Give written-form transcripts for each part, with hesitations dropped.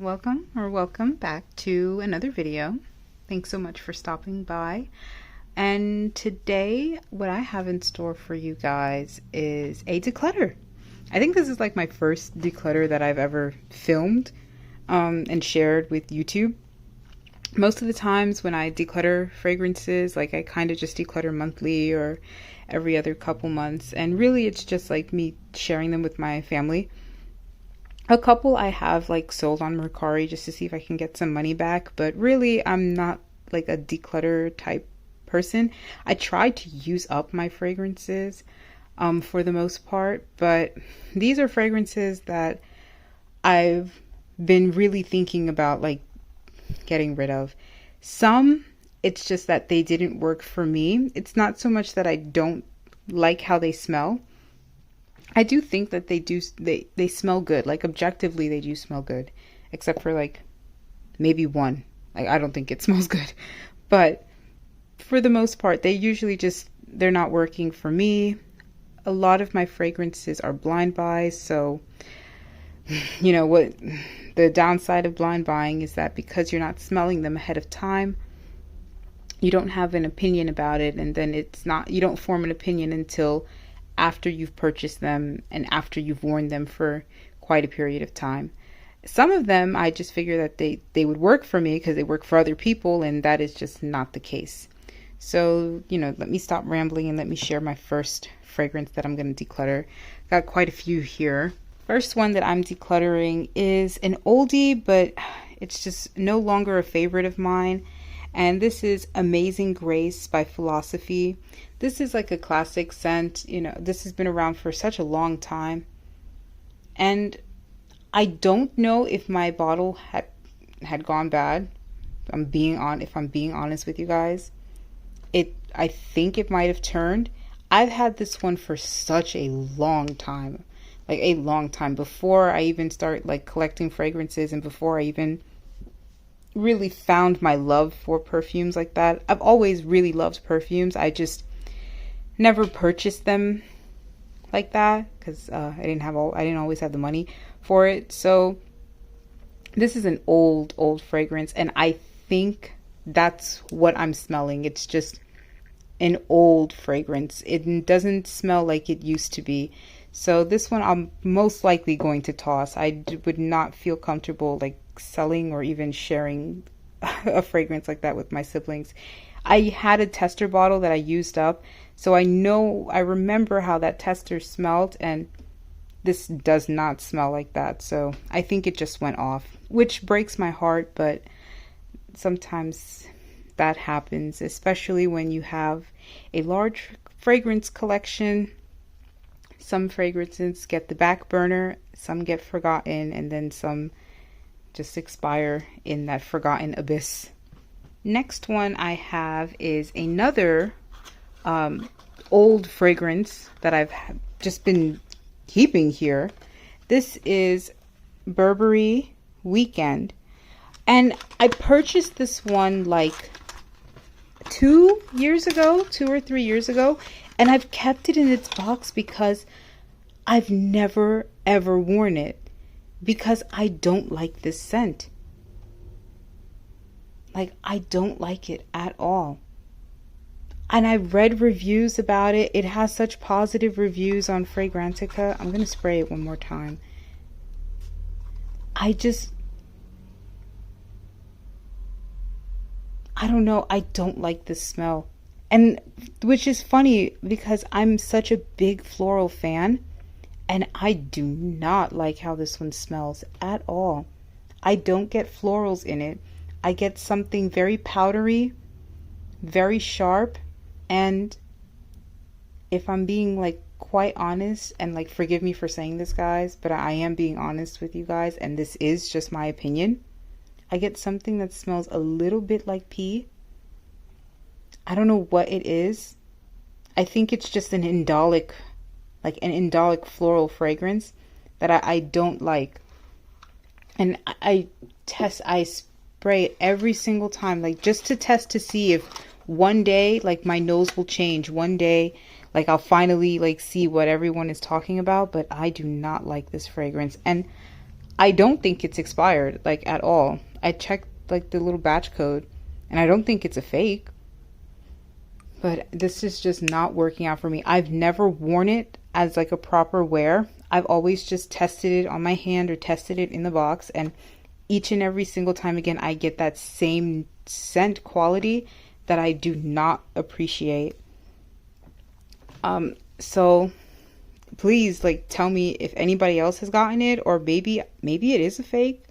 Welcome back to another video. Thanks so much for stopping by. And today, what I have in store for you guys is a declutter. I think this is like my first declutter that I've ever filmed and shared with YouTube. Most of the times when I declutter fragrances, like I kind of just declutter monthly or every other couple months. And really it's just like me sharing them with my family. A couple I have like sold on Mercari just to see if I can get some money back. But really I'm not like a declutter type person. I try to use up my fragrances for the most part. But these are fragrances that I've been really thinking about like getting rid of. Some, it's just that they didn't work for me. It's not so much that I don't like how they smell. I do think that they smell good. Like objectively they do smell good. Except for like maybe one. Like I don't think it smells good. But for the most part, they're not working for me. A lot of my fragrances are blind buys, so you know what the downside of blind buying is that because you're not smelling them ahead of time, you don't have an opinion about it, and then you don't form an opinion until after you've purchased them and after you've worn them for quite a period of time. Some of them I just figure that they would work for me because they work for other people, and that is just not the case. So, let me stop rambling and let me share my first fragrance that I'm going to declutter. Got quite a few here. First one that I'm decluttering is an oldie, but it's just no longer a favorite of mine. And this is Amazing Grace by Philosophy. This is like a classic scent. This has been around for such a long time. And I don't know if my bottle had gone bad. If I'm being honest with you guys. I think it might have turned. I've had this one for such a long time. Like a long time. Before I even start like collecting fragrances and before I even really found my love for perfumes like that. I've always really loved perfumes. I just never purchased them like that because I didn't always have the money for it. So this is an old fragrance, and I think that's what I'm smelling. It's just an old fragrance. It doesn't smell like it used to be. So this one I'm most likely going to toss. I would not feel comfortable like selling or even sharing a fragrance like that with my siblings. I had a tester bottle that I used up, so I remember how that tester smelled, and this does not smell like that. So I think it just went off, which breaks my heart, but sometimes that happens, especially when you have a large fragrance collection. Some fragrances get the back burner, some get forgotten, and then some just expire in that forgotten abyss. Next one I have is another old fragrance that I've just been keeping here. This is Burberry Weekend. And I purchased this one like 2 or 3 years ago, and I've kept it in its box because I've never ever worn it because I don't like this scent. Like, I don't like it at all. And I've read reviews about it. It has such positive reviews on Fragrantica. I'm going to spray it one more time. I don't know. I don't like this smell. And which is funny because I'm such a big floral fan, and I do not like how this one smells at all. I don't get florals in it. I get something very powdery, very sharp, and if I'm being like quite honest, and like forgive me for saying this guys, but I am being honest with you guys, and this is just my opinion, I get something that smells a little bit like pee. I don't know what it is. I think it's just an indolic floral fragrance that I don't like. And I spray it every single time, like just to test to see if one day like my nose will change. One day like I'll finally like see what everyone is talking about, but I do not like this fragrance. And I don't think it's expired, like, at all. I checked like the little batch code and I don't think it's a fake. But this is just not working out for me. I've never worn it as like a proper wear. I've always just tested it on my hand or tested it in the box, and each and every single time again I get that same scent quality that I do not appreciate. So please, like, tell me if anybody else has gotten it, or maybe it is a fake,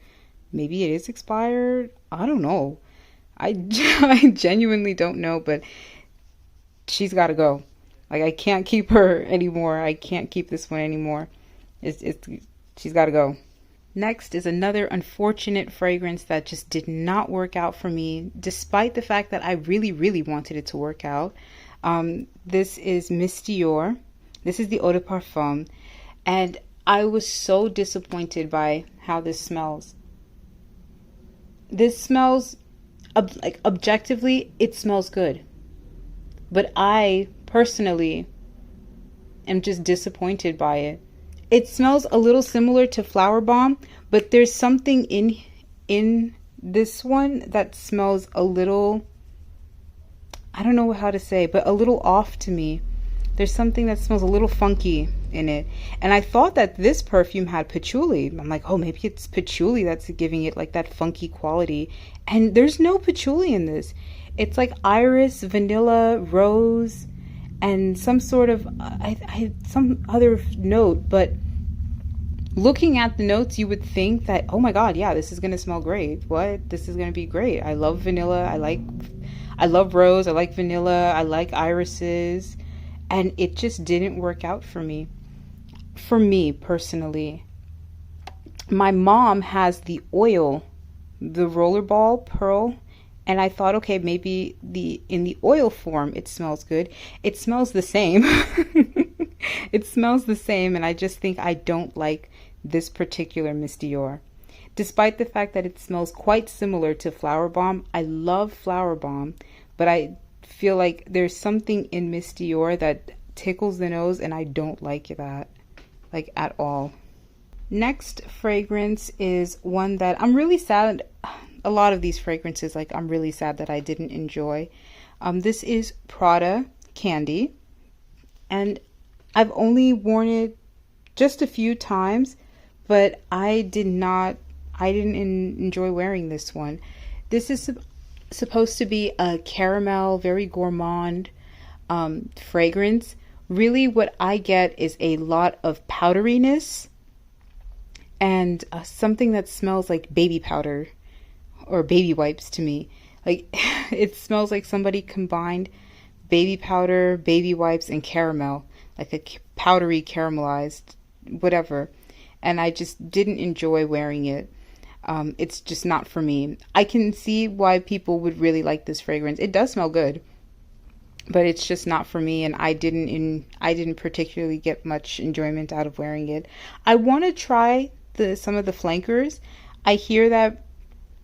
maybe it is expired. I don't know. I genuinely don't know, but she's got to go. Like, I can't keep her anymore. I can't keep this one anymore. She's got to go. Next is another unfortunate fragrance that just did not work out for me, despite the fact that I really, really wanted it to work out. This is Miss Dior. This is the Eau de Parfum. And I was so disappointed by how this smells. This smells, like, objectively, it smells good. But I personally am just disappointed by it. It smells a little similar to Flower Bomb, but there's something in this one that smells a little, I don't know how to say, but a little off to me. There's something that smells a little funky in it. And I thought that this perfume had patchouli. I'm like, oh, maybe it's patchouli that's giving it like that funky quality. And there's no patchouli in this. It's like iris, vanilla, rose, and some sort of some other note. But looking at the notes, you would think that, oh my God, yeah, this is gonna smell great. What? This is gonna be great. I love vanilla. I love rose. I like vanilla. I like irises. And it just didn't work out for me. For me personally, my mom has the oil, the rollerball pearl. And I thought, okay, maybe in the oil form, it smells good. It smells the same. It smells the same. And I just think I don't like this particular Miss Dior. Despite the fact that it smells quite similar to Flower Bomb. I love Flower Bomb, but I feel like there's something in Miss Dior that tickles the nose, and I don't like that, like, at all. Next fragrance is one that I'm really sad. A lot of these fragrances, like, I'm really sad that I didn't enjoy. This is Prada Candy, and I've only worn it just a few times, but I didn't enjoy wearing this one. This is supposed to be a caramel, very gourmand fragrance. Really, what I get is a lot of powderiness and something that smells like baby powder or baby wipes to me. Like, it smells like somebody combined baby powder, baby wipes, and caramel, like a powdery caramelized whatever. And I just didn't enjoy wearing it. It's just not for me. I can see why people would really like this fragrance. It does smell good, but it's just not for me, and I didn't particularly get much enjoyment out of wearing it. I want to try some of the flankers. I hear that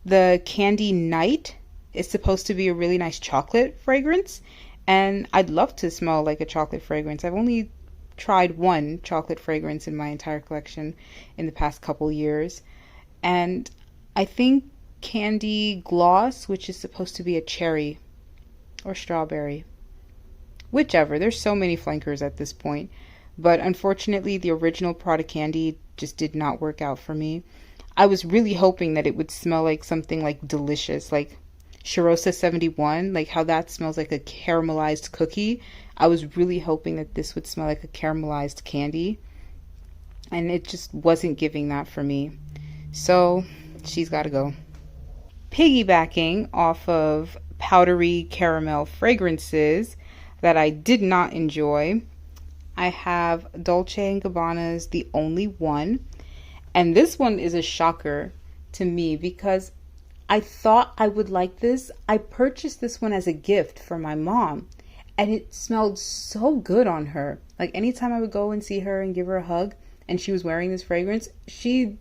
the Candy Night is supposed to be a really nice chocolate fragrance, and I'd love to smell like a chocolate fragrance. I've only tried one chocolate fragrance in my entire collection in the past couple years. And I think Candy Gloss, which is supposed to be a cherry or strawberry, whichever. There's so many flankers at this point. But unfortunately, the original Prada Candy just did not work out for me. I was really hoping that it would smell like something like delicious, like Charosa 71, like how that smells like a caramelized cookie. I was really hoping that this would smell like a caramelized candy. And it just wasn't giving that for me. So she's got to go. Piggybacking off of powdery caramel fragrances that I did not enjoy, I have Dolce & Gabbana's The Only One. And this one is a shocker to me because I thought I would like this. I purchased this one as a gift for my mom, and it smelled so good on her. Like, anytime I would go and see her and give her a hug and she was wearing this fragrance, she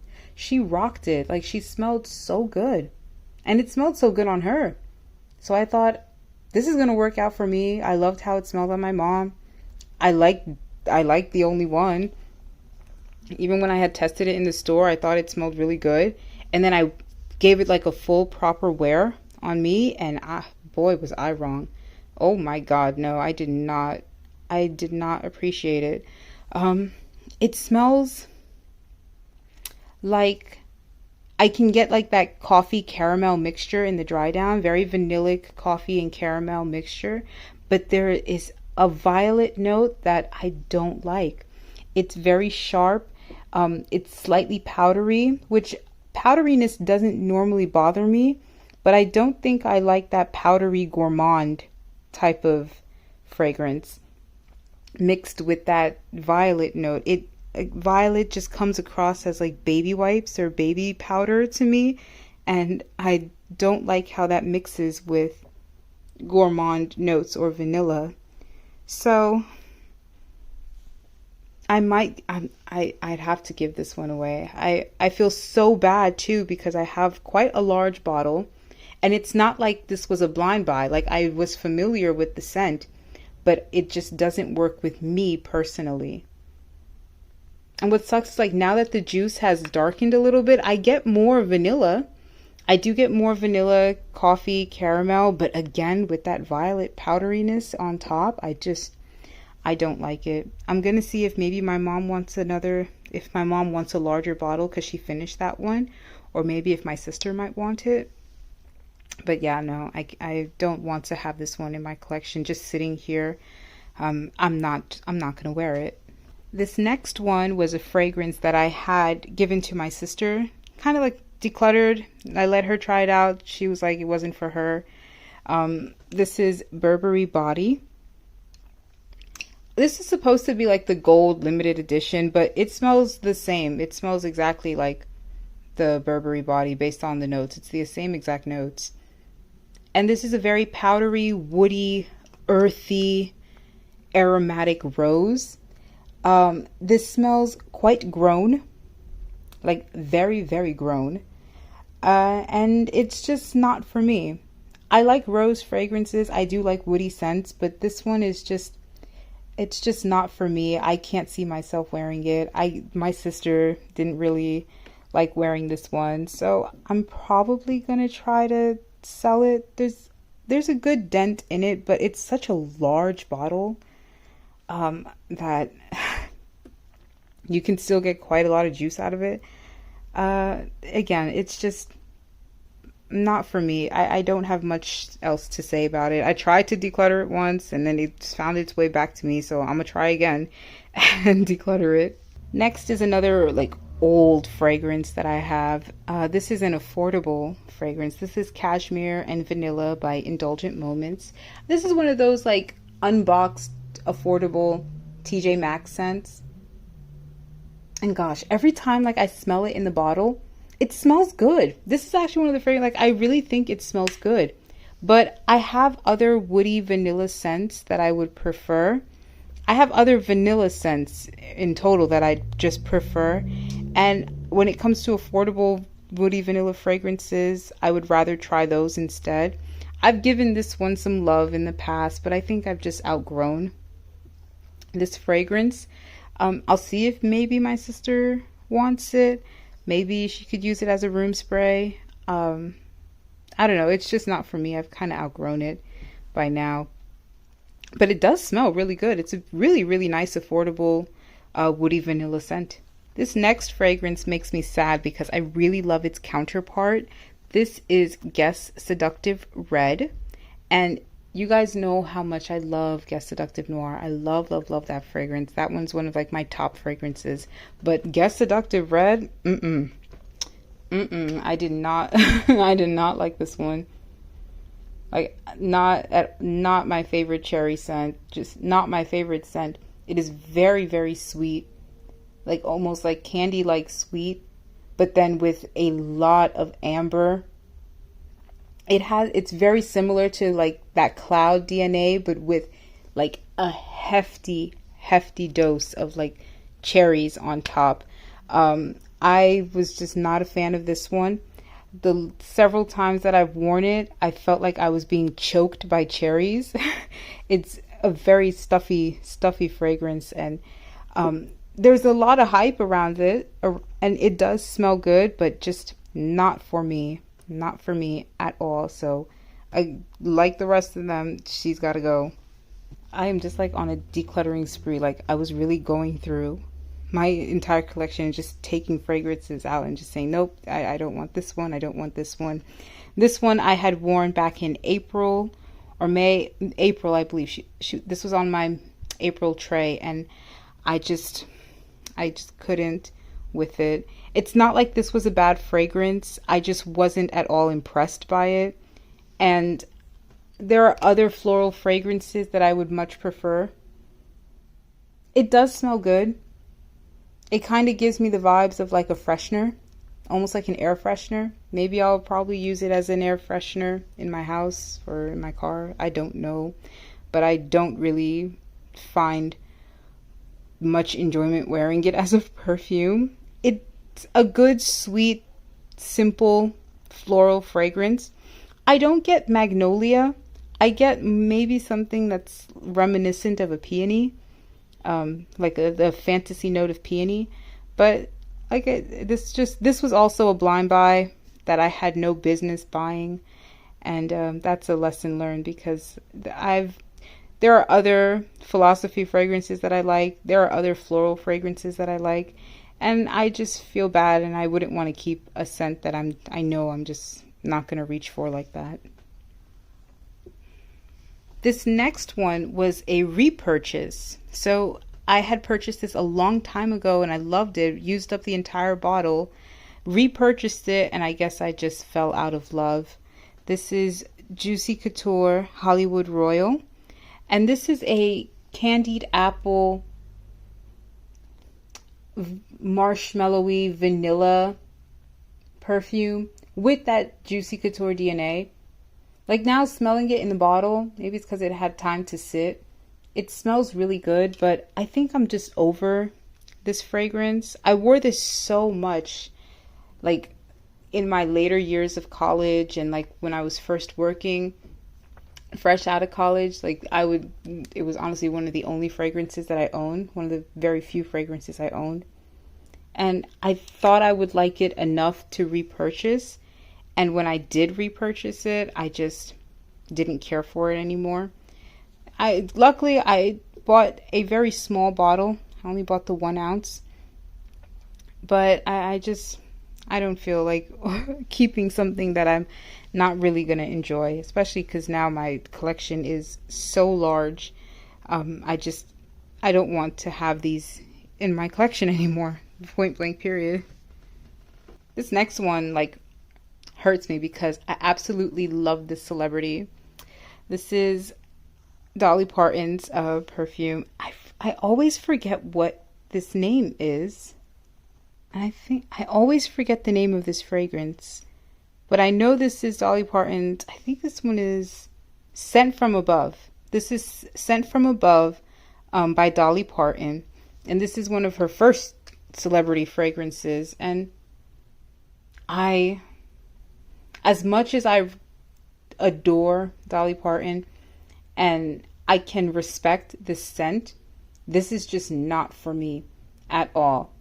rocked it. Like, she smelled so good, and it smelled so good on her. So I thought, this is gonna work out for me. I loved how it smelled on my mom. I like The Only One. Even when I had tested it in the store, I thought it smelled really good. And then I gave it like a full proper wear on me, and boy, was I wrong. Oh my God, no, I did not appreciate it. It smells like I can get like that coffee caramel mixture in the dry down, very vanillic coffee and caramel mixture, but there is a violet note that I don't like. It's very sharp. It's slightly powdery, which powderiness doesn't normally bother me, but I don't think I like that powdery gourmand type of fragrance mixed with that violet note. Violet just comes across as like baby wipes or baby powder to me, and I don't like how that mixes with gourmand notes or vanilla. So I'd have to give this one away. I feel so bad too because I have quite a large bottle, and it's not like this was a blind buy. Like, I was familiar with the scent, but it just doesn't work with me personally. And what sucks is, like, now that the juice has darkened a little bit, I get more vanilla. I do get more vanilla, coffee, caramel, but again, with that violet powderiness on top, I don't like it. I'm gonna see if maybe my mom wants if my mom wants a larger bottle because she finished that one, or maybe if my sister might want it. But yeah, no, I don't want to have this one in my collection just sitting here. I'm not gonna wear it. This next one was a fragrance that I had given to my sister, kind of like decluttered. I let her try it out. She was like, it wasn't for her. This is Burberry Body. This is supposed to be like the gold limited edition, but it smells the same. It smells exactly like the Burberry Body based on the notes. It's the same exact notes. And this is a very powdery, woody, earthy, aromatic rose. This smells quite grown, like very, very grown. And it's just not for me. I like rose fragrances. I do like woody scents, but this one is it's just not for me. I can't see myself wearing it. My sister didn't really like wearing this one, so I'm probably gonna try to sell it. There's a good dent in it, but it's such a large bottle that you can still get quite a lot of juice out of it. Again, it's just not for me. I don't have much else to say about it. I tried to declutter it once and then it found its way back to me, so I'm gonna try again and declutter it. Next is another like old fragrance that I have. This is an affordable fragrance. This is Cashmere and Vanilla by Indulgent Moments. This is one of those like unboxed, affordable TJ Maxx scents. And gosh, every time like I smell it in the bottle, it smells good. This is actually one of the fragrances, like I really think it smells good. But I have other woody vanilla scents that I would prefer. I have other vanilla scents in total that I just prefer. And when it comes to affordable woody vanilla fragrances, I would rather try those instead. I've given this one some love in the past, but I think I've just outgrown this fragrance. I'll see if maybe my sister wants it. Maybe she could use it as a room spray. I don't know. It's just not for me. I've kind of outgrown it by now. But it does smell really good. It's a really, really nice, affordable woody vanilla scent. This next fragrance makes me sad because I really love its counterpart. This is Guess Seductive Red. And you guys know how much I love Guess Seductive Noir. I love, love, love that fragrance. That one's one of like my top fragrances. But Guess Seductive Red, I did not I did not like this one. Like not my favorite cherry scent, just not my favorite scent. It is very, very sweet, like almost like candy like sweet, but then with a lot of amber. It's very similar to like that cloud DNA, but with like a hefty dose of like cherries on top. I was just not a fan of this one. The several times that I've worn it, I felt like I was being choked by cherries. It's a very stuffy fragrance, and there's a lot of hype around it, and it does smell good, but just not for me. Not for me at all. So I, like the rest of them, she's got to go. I am just like on a decluttering spree. Like, I was really going through my entire collection and just taking fragrances out and just saying, nope, I don't want this one. I don't want this one. This one I had worn back in April or May, April, I believe. This was on my April tray, and I just couldn't with it. It's not like this was a bad fragrance. I just wasn't at all impressed by it. And there are other floral fragrances that I would much prefer. It does smell good. It kind of gives me the vibes of like a freshener, almost like an air freshener. Maybe I'll probably use it as an air freshener in my house or in my car. I don't know. But I don't really find much enjoyment wearing it as a perfume. It's a good, sweet, simple floral fragrance. I don't get magnolia. I get maybe something that's reminiscent of a peony, like the fantasy note of peony. But like this was also a blind buy that I had no business buying, and that's a lesson learned, because there are other philosophy fragrances that I like. There are other floral fragrances that I like, and I just feel bad, and I wouldn't want to keep a scent that I know I'm just not going to reach for like that. This next one was a repurchase. So I had purchased this a long time ago and I loved it, used up the entire bottle, repurchased it, and I guess I just fell out of love. This is Juicy Couture Hollywood Royal, and this is a candied apple, marshmallowy vanilla perfume with that Juicy Couture DNA. Like, now smelling it in the bottle, maybe it's because it had time to sit, it smells really good, but I think I'm just over this fragrance. I wore this so much, like in my later years of college, and like when I was first working, fresh out of college. Like, it was honestly one of the only fragrances that I owned, one of the very few fragrances I owned. And I thought I would like it enough to repurchase. And when I did repurchase it, I just didn't care for it anymore. Luckily, I bought a very small bottle. I only bought the 1 ounce. But I don't feel like keeping something that I'm not really going to enjoy, especially because now my collection is so large. I don't want to have these in my collection anymore. Point blank, period. This next one, like, hurts me because I absolutely love this celebrity. This is Dolly Parton's perfume. I always forget what this name is. And I think I always forget the name of this fragrance. But I know this is Dolly Parton's. I think this one is Scent from Above. This is Scent from Above by Dolly Parton. And this is one of her first celebrity fragrances. And as much as I adore Dolly Parton and I can respect this scent, this is just not for me at all.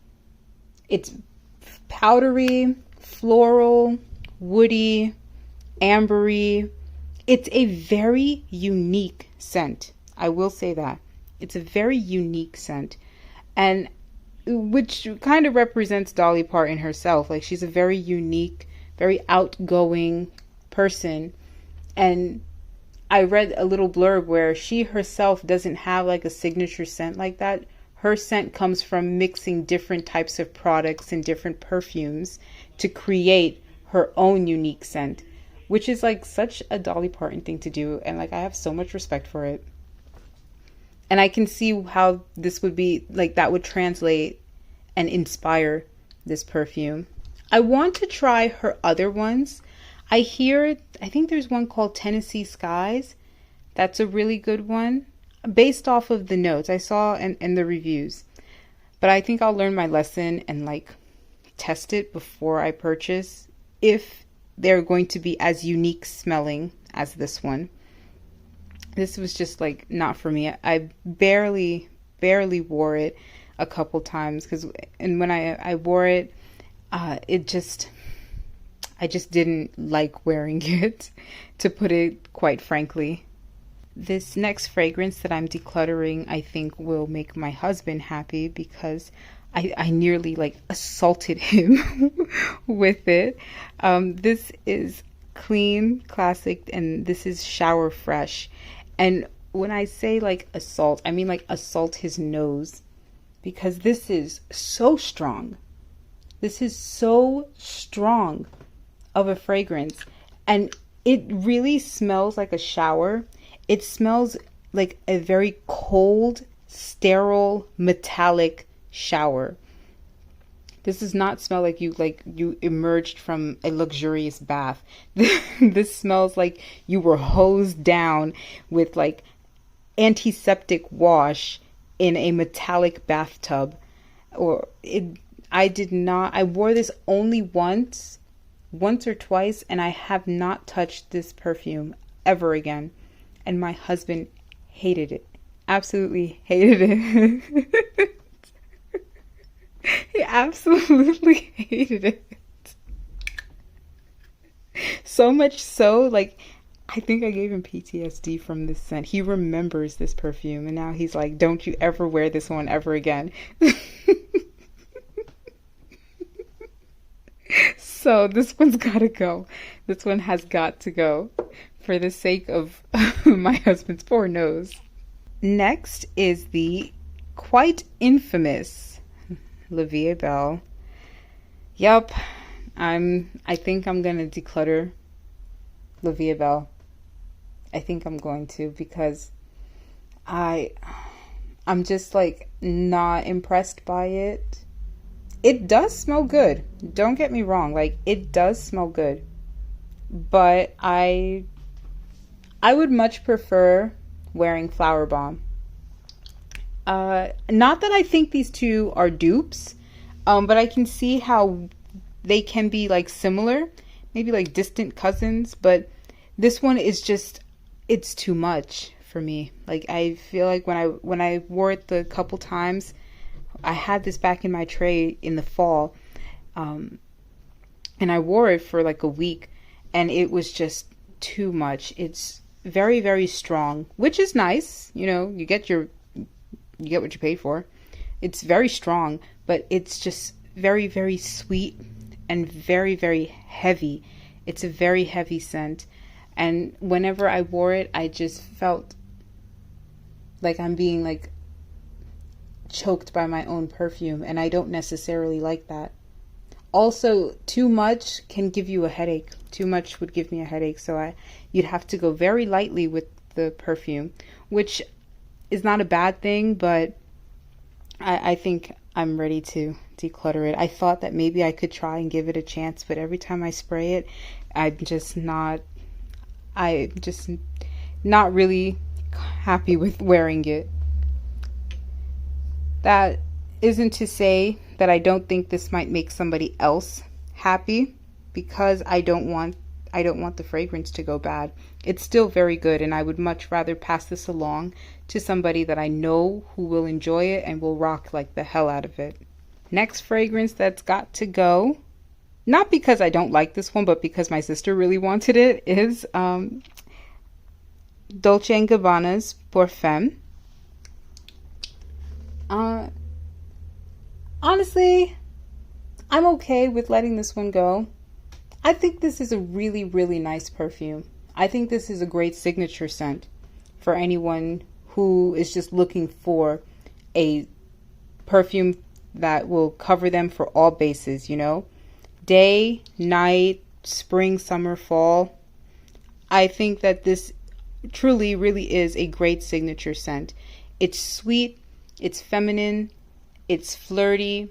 It's powdery, floral, woody, ambery. It's a very unique scent. I will say that. It's a very unique scent. And which kind of represents Dolly Parton herself. Like, she's a very unique, very outgoing person. And I read a little blurb where she herself doesn't have like a signature scent like that. Her scent comes from mixing different types of products and different perfumes to create her own unique scent, which is like such a Dolly Parton thing to do. And like, I have so much respect for it. And I can see how this would be, like, that would translate and inspire this perfume. I want to try her other ones. I think there's one called Tennessee Skies. That's a really good one, based off of the notes I saw and the reviews. But I think I'll learn my lesson and like test it before I purchase, if they're going to be as unique smelling as this one. This was just like not for me. I barely wore it. a couple times and when I wore it, I just didn't like wearing it, to put it quite frankly. This next fragrance that I'm decluttering, I think will make my husband happy because I nearly like assaulted him with it. This is Clean Classic, and this is Shower Fresh. And when I say like assault, I mean like assault his nose, because this is so strong. This is so strong of a fragrance, and it really smells like a shower. It smells like a very cold, sterile, metallic shower. This does not smell like you emerged from a luxurious bath. This smells like you were hosed down with like antiseptic wash in a metallic bathtub. I wore this only once or twice, and I have not touched this perfume ever again. And my husband hated it. Absolutely hated it. He absolutely hated it. So much so, like, I think I gave him PTSD from this scent. He remembers this perfume, and now he's like, don't you ever wear this one ever again. So this one's gotta go. This one has got to go for the sake of my husband's poor nose. Next is the quite infamous La Vie est Belle. Yup, I think I'm gonna declutter La Vie est Belle. I think I'm going to, because I'm just like not impressed by it. It does smell good. Don't get me wrong. Like, it does smell good. But I would much prefer wearing Flower Bomb. Not that I think these two are dupes, but I can see how they can be like similar, maybe like distant cousins, but this one is just, it's too much for me. Like, I feel like when I wore it the couple times, I had this back in my tray in the fall, and I wore it for like a week, and it was just too much. It's very, very strong, which is nice. You know, you get what you pay for. It's very strong, but it's just very, very sweet and very, very heavy. It's a very heavy scent. And whenever I wore it, I just felt like I'm being like choked by my own perfume, and I don't necessarily like that. Also, too much can give you a headache. Too much would give me a headache, so you'd have to go very lightly with the perfume, which is not a bad thing, but I think I'm ready to declutter it. I thought that maybe I could try and give it a chance, but every time I spray it, I'm just not really happy with wearing it. That isn't to say that I don't think this might make somebody else happy, because I don't want the fragrance to go bad. It's still very good, and I would much rather pass this along to somebody that I know who will enjoy it and will rock like the hell out of it. Next fragrance that's got to go, not because I don't like this one, but because my sister really wanted it, is Dolce & Gabbana's Perfume. Honestly, I'm okay with letting this one go. I think this is a really, really nice perfume. I think this is a great signature scent for anyone who is just looking for a perfume that will cover them for all bases, you know? Day, night, spring, summer, fall. I think that this truly, really is a great signature scent. It's sweet, it's feminine, it's flirty.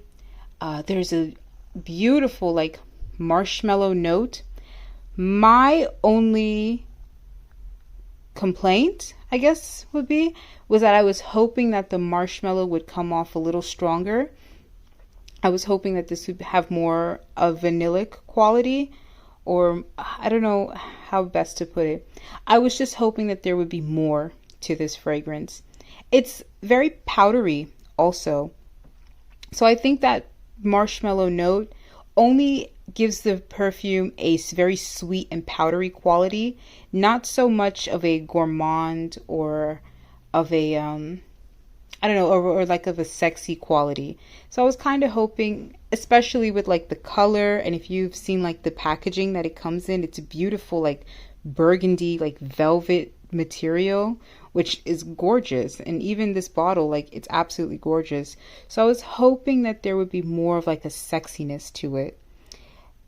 There's a beautiful like marshmallow note. My only complaint, I guess, was that I was hoping that the marshmallow would come off a little stronger. I was hoping that this would have more of vanillic quality, or I don't know how best to put it. I was just hoping that there would be more to this fragrance. It's very powdery also. So I think that marshmallow note only gives the perfume a very sweet and powdery quality, not so much of a gourmand or of a I don't know, or like of a sexy quality. So I was kind of hoping, especially with like the color, and if you've seen like the packaging that it comes in, it's a beautiful like burgundy, like velvet material, which is gorgeous. And even this bottle, like it's absolutely gorgeous. So I was hoping that there would be more of like a sexiness to it.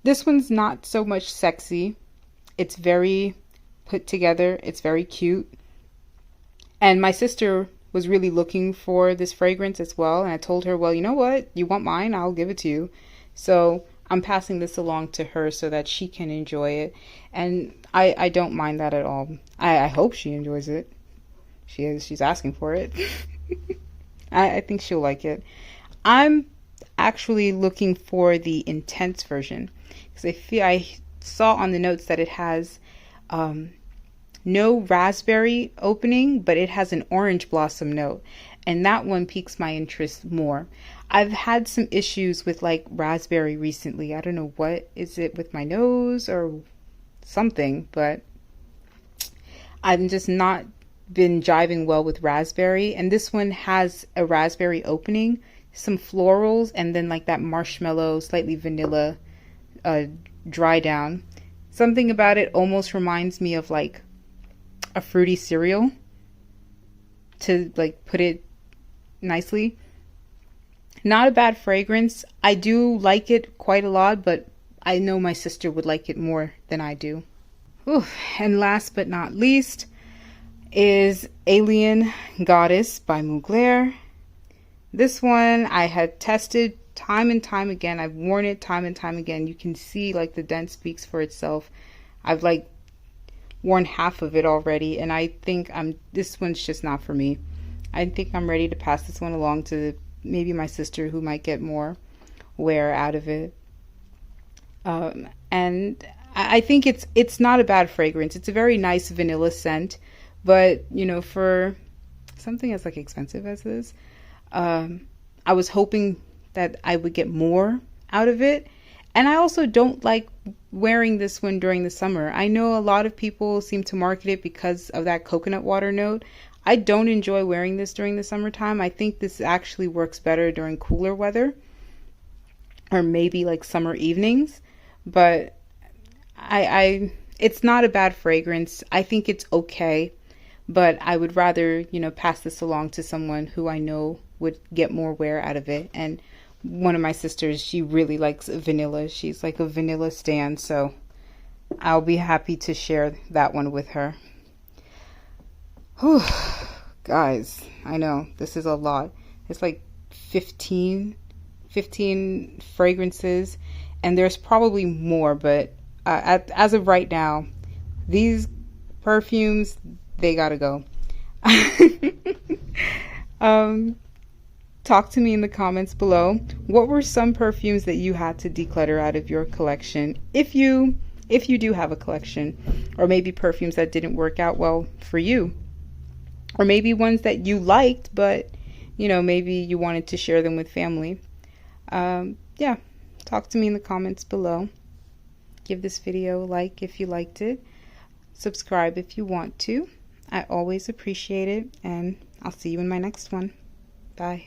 This one's not so much sexy. It's very put together. It's very cute. And my sister was really looking for this fragrance as well. And I told her, well, you know what? You want mine? I'll give it to you. So I'm passing this along to her so that she can enjoy it. And I don't mind that at all. I hope she enjoys it. She's asking for it. I think she'll like it. I'm actually looking for the intense version because I saw on the notes that it has no raspberry opening, but it has an orange blossom note, and that one piques my interest more. I've had some issues with like raspberry recently. I don't know what is it with my nose or something, but I'm just not been jiving well with raspberry, and this one has a raspberry opening, some florals, and then like that marshmallow, slightly vanilla dry down. Something about it almost reminds me of like a fruity cereal, to like put it nicely. Not a bad fragrance. I do like it quite a lot, but I know my sister would like it more than I do. Ooh, and last but not least is Alien Goddess by Mugler. This one I had tested time and time again. I've worn it time and time again. You can see like the dent speaks for itself. I've like worn half of it already, and I think this one's just not for me. I think I'm ready to pass this one along to maybe my sister, who might get more wear out of it. And I think it's not a bad fragrance. It's a very nice vanilla scent, but you know, for something as like expensive as this, I was hoping that I would get more out of it. And I also don't like wearing this one during the summer. I know a lot of people seem to market it because of that coconut water note. I don't enjoy wearing this during the summertime. I think this actually works better during cooler weather, or maybe like summer evenings. But it's not a bad fragrance. I think it's okay, but I would rather, you know, pass this along to someone who I know would get more wear out of it. And one of my sisters, she really likes vanilla. She's like a vanilla stan, so I'll be happy to share that one with her. Whew, guys, I know this is a lot. It's like 15 fragrances, and there's probably more, but as of right now, these perfumes, they gotta go. Talk to me in the comments below. What were some perfumes that you had to declutter out of your collection, if you do have a collection, or maybe perfumes that didn't work out well for you, or maybe ones that you liked, but you know, maybe you wanted to share them with family. Yeah, talk to me in the comments below. Give this video a like if you liked it. Subscribe if you want to. I always appreciate it, and I'll see you in my next one. Bye.